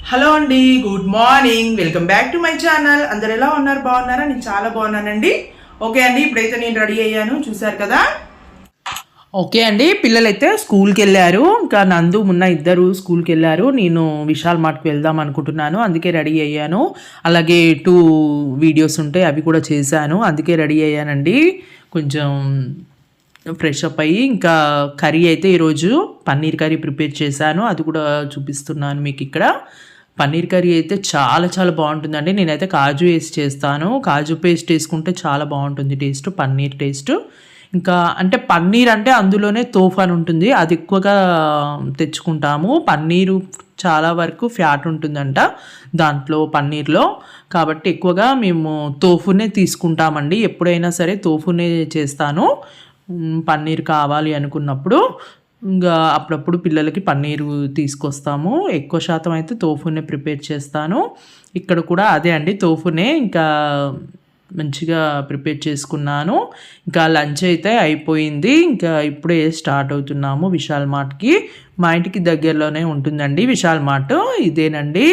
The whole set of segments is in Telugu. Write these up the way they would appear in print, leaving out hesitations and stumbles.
హలో అండి, good morning. Welcome back to my channel. అందరు ఎలా ఉన్నారు? బాగున్నారా? నేను చాలా బాగున్నానండి. ఓకే అండి, ఇప్పుడైతే నేను రెడీ అయ్యాను, చూసారు కదా. ఓకే అండి, పిల్లలైతే స్కూల్కి వెళ్ళారు. ఇంకా నందు మున్న ఇద్దరు స్కూల్కి వెళ్ళారు. నేను విశాల్ మార్ట్కి వెళ్దాం అనుకుంటున్నాను, అందుకే రెడీ అయ్యాను. అలాగే 2 వీడియోస్ ఉంటాయి, అవి కూడా చేశాను, అందుకే రెడీ అయ్యానండి. కొంచెం ఫ్రెష్ అప్ అయ్యి ఇంకా కర్రీ అయితే ఈరోజు పన్నీర్ కర్రీ ప్రిపేర్ చేశాను, అది కూడా చూపిస్తున్నాను మీకు ఇక్కడ. పన్నీర్ కర్రీ అయితే చాలా చాలా బాగుంటుందండి. నేనైతే కాజు వేసి చేస్తాను. కాజు పేస్ట్ వేసుకుంటే చాలా బాగుంటుంది టేస్ట్, పన్నీర్ టేస్ట్. ఇంకా అంటే పన్నీర్ అంటే అందులోనే తోఫు అని ఉంటుంది, అది ఎక్కువగా తెచ్చుకుంటాము. పన్నీరు చాలా వరకు ఫ్యాట్ ఉంటుందంట దాంట్లో, పన్నీర్లో. కాబట్టి ఎక్కువగా మేము తోఫునే తీసుకుంటామండి. ఎప్పుడైనా సరే తోఫునే చేస్తాను పన్నీర్ కావాలి అనుకున్నప్పుడు. ఇంకా అప్పుడప్పుడు పిల్లలకి పన్నీరు తీసుకొస్తాము. ఎక్కువ శాతం అయితే తోఫునే ప్రిపేర్ చేస్తాను. ఇక్కడ కూడా అదే అండి, తోఫునే ఇంకా మంచిగా ప్రిపేర్ చేసుకున్నాను. ఇంకా లంచ్ అయితే అయిపోయింది. ఇంకా ఇప్పుడే స్టార్ట్ అవుతున్నాము విశాల్ మార్ట్కి. మా ఇంటికి దగ్గరలోనే ఉంటుందండి విశాల్ మార్ట్, ఇదేనండి.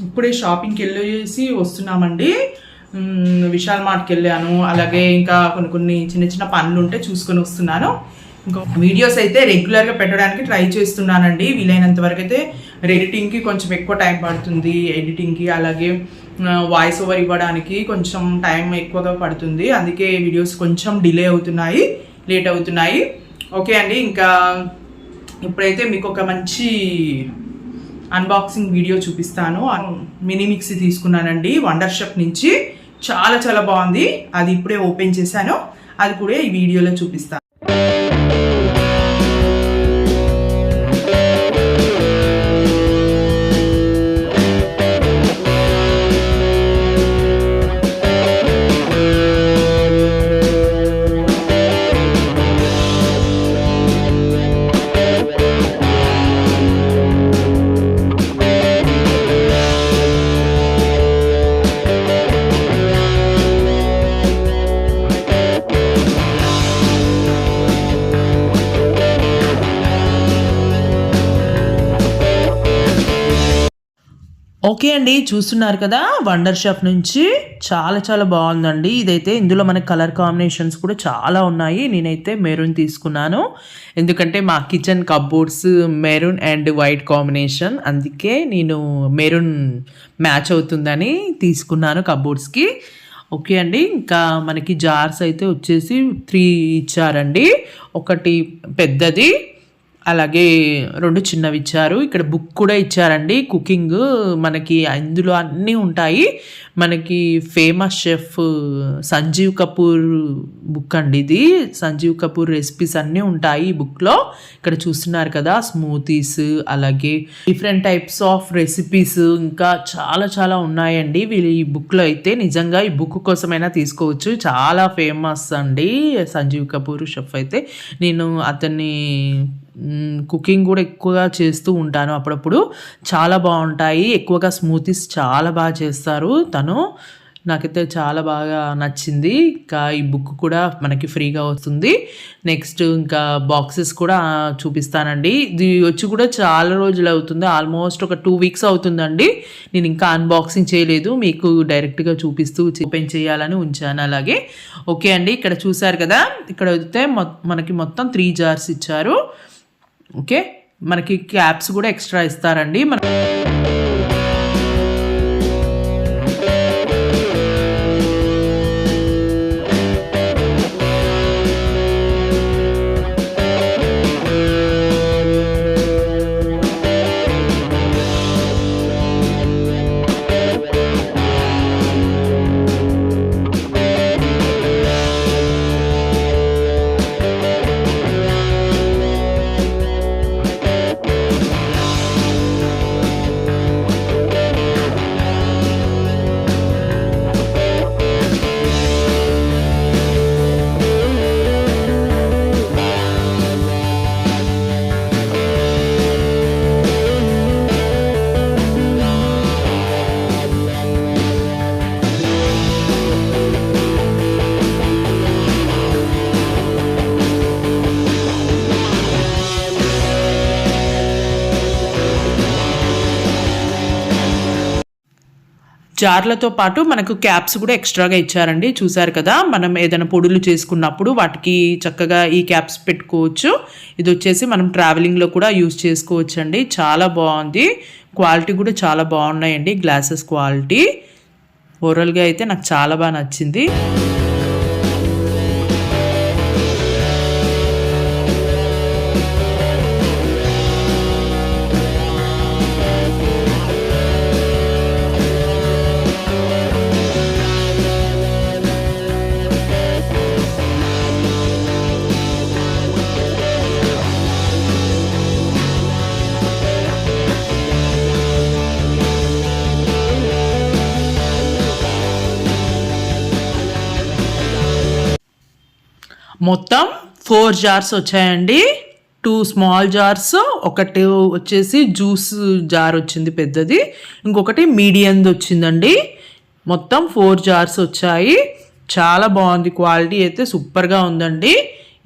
ఇప్పుడే షాపింగ్కి వెళ్ళేసి వస్తున్నామండి. విశాల్ మార్ట్కి వెళ్ళాను. అలాగే ఇంకా కొన్ని చిన్న చిన్న పనులు ఉంటే చూసుకొని వస్తున్నాను. ఇంకా వీడియోస్ అయితే రెగ్యులర్గా పెట్టడానికి ట్రై చేస్తున్నానండి. వీలైనంత వరకు అయితే ఎడిటింగ్కి కొంచెం ఎక్కువ టైం పడుతుంది, ఎడిటింగ్కి అలాగే వాయిస్ ఓవర్ ఇవ్వడానికి కొంచెం టైం ఎక్కువగా పడుతుంది. అందుకే వీడియోస్ కొంచెం డిలే అవుతున్నాయి, లేట్ అవుతున్నాయి. ఓకే అండి, ఇంకా ఇప్పుడైతే మీకు ఒక మంచి అన్బాక్సింగ్ వీడియో చూపిస్తాను. మినీ మిక్సీ తీసుకున్నానండి వండర్ షాప్ నుంచి, చాలా చాలా బాగుంది. అది ఇప్పుడే ఓపెన్ చేశాను, అది కూడా ఈ వీడియోలో చూపిస్తాను. ఓకే అండి, చూస్తున్నారు కదా వండర్ షాప్ నుంచి చాలా చాలా బాగుందండి. ఇదైతే ఇందులో మనకి కలర్ కాంబినేషన్స్ కూడా చాలా ఉన్నాయి. నేనైతే మెరూన్ తీసుకున్నాను, ఎందుకంటే మా kitchen cupboards maroon and white combination, అందుకే నేను మెరూన్ మ్యాచ్ అవుతుందని తీసుకున్నాను కప్బోర్డ్స్కి. ఓకే అండి, ఇంకా మనకి జార్స్ అయితే వచ్చేసి 3 ఇచ్చారండి. ఒకటి పెద్దది, అలాగే 2 చిన్నవి ఇచ్చారు. ఇక్కడ బుక్ కూడా ఇచ్చారండి, కుకింగ్ మనకి ఇందులో అన్నీ ఉంటాయి. మనకి famous chef Sanjeev Kapoor book అండి ఇది. సంజీవ్ కపూర్ రెసిపీస్ అన్నీ ఉంటాయి ఈ బుక్లో. ఇక్కడ చూస్తున్నారు కదా, స్మూతీస్, అలాగే డిఫరెంట్ టైప్స్ ఆఫ్ రెసిపీస్, ఇంకా చాలా చాలా ఉన్నాయండి ఈ బుక్లో అయితే. నిజంగా ఈ బుక్ కోసమైనా తీసుకోవచ్చు, చాలా ఫేమస్ అండి సంజీవ్ కపూర్ షెఫ్ అయితే. నేను అతన్ని కుకింగ్ కూడా ఎక్కువగా చేస్తూ ఉంటాను అప్పుడప్పుడు. చాలా బాగుంటాయి, ఎక్కువగా స్మూతీస్ చాలా బాగా చేస్తారు తను. నాకైతే చాలా బాగా నచ్చింది. ఇంకా ఈ బుక్ కూడా మనకి ఫ్రీగా వస్తుంది. నెక్స్ట్ ఇంకా బాక్సెస్ కూడా చూపిస్తానండి. ఇది వచ్చి కూడా చాలా రోజులు అవుతుంది, ఆల్మోస్ట్ ఒక 2 వీక్స్ అవుతుందండి. నేను ఇంకా అన్బాక్సింగ్ చేయలేదు, మీకు డైరెక్ట్గా చూపిస్తూ ఓపెన్ చేయాలని ఉంచాను అలాగే. ఓకే అండి, ఇక్కడ చూసారు కదా, ఇక్కడ అయితే మనకి మొత్తం 3 జార్స్ ఇచ్చారు. ఓకే, మనకి క్యాప్స్ కూడా ఎక్స్ట్రా ఇస్తారండి. జార్లతో పాటు మనకు క్యాప్స్ కూడా ఎక్స్ట్రాగా ఇచ్చారండి. చూసారు కదా, మనం ఏదైనా పొడులు చేసుకున్నప్పుడు వాటికి చక్కగా ఈ క్యాప్స్ పెట్టుకోవచ్చు. ఇది వచ్చేసి మనం ట్రావెలింగ్లో కూడా యూజ్ చేసుకోవచ్చు అండి. చాలా బాగుంది, క్వాలిటీ కూడా చాలా బాగున్నాయండి, గ్లాసెస్ క్వాలిటీ. ఓవరాల్గా అయితే నాకు చాలా బాగా నచ్చింది. మొత్తం 4 జార్స్ వచ్చాయండి. 2 స్మాల్ జార్స్, ఒకటి వచ్చేసి జ్యూస్ జార్ వచ్చింది పెద్దది, ఇంకొకటి మీడియంది వచ్చిందండి. మొత్తం 4 జార్స్ వచ్చాయి. చాలా బాగుంది, క్వాలిటీ అయితే సూపర్గా ఉందండి.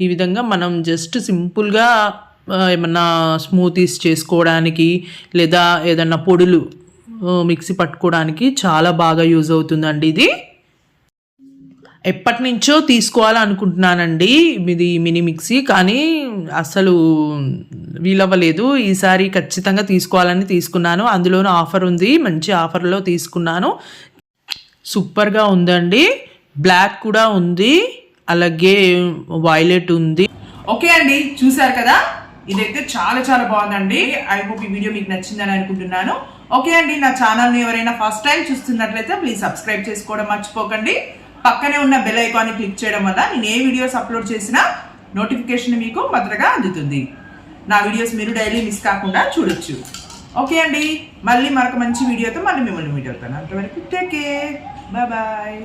ఈ విధంగా మనం జస్ట్ సింపుల్గా ఏమన్నా స్మూతీస్ చేసుకోవడానికి, లేదా ఏదన్నా పొడులు మిక్సీ పట్టుకోవడానికి చాలా బాగా యూజ్ అవుతుందండి ఇది. ఎప్పటి నుంచో తీసుకోవాలనుకుంటున్నానండి ఇది మినీ మిక్సీ, కానీ అసలు వీలవ్వలేదు. ఈసారి ఖచ్చితంగా తీసుకోవాలని తీసుకున్నాను. అందులోనూ ఆఫర్ ఉంది, మంచి ఆఫర్లో తీసుకున్నాను. సూపర్గా ఉందండి. బ్లాక్ కూడా ఉంది, అలాగే వైలెట్ ఉంది. ఓకే అండి, చూసారు కదా, ఇదైతే చాలా చాలా బాగుందండి. ఐ హోప్ ఈ వీడియో మీకు నచ్చిందని అనుకుంటున్నాను. ఓకే అండి, నా ఛానల్ని ఎవరైనా ఫస్ట్ టైం చూస్తున్నట్లయితే ప్లీజ్ సబ్స్క్రైబ్ చేసుకోవడం మర్చిపోకండి. పక్కనే ఉన్న బెల్ ఐకాన్ని క్లిక్ చేయడం వల్ల నేను ఏ వీడియోస్ అప్లోడ్ చేసినా నోటిఫికేషన్ మీకు భద్రగా అందుతుంది. నా వీడియోస్ మీరు డైలీ మిస్ కాకుండా చూడొచ్చు. ఓకే అండి, మళ్ళీ మరొక మంచి వీడియోతో మిమ్మల్ని మీట్ అవుతాను. అంతవరకు టేక్ కేర్, బాయ్ బాయ్.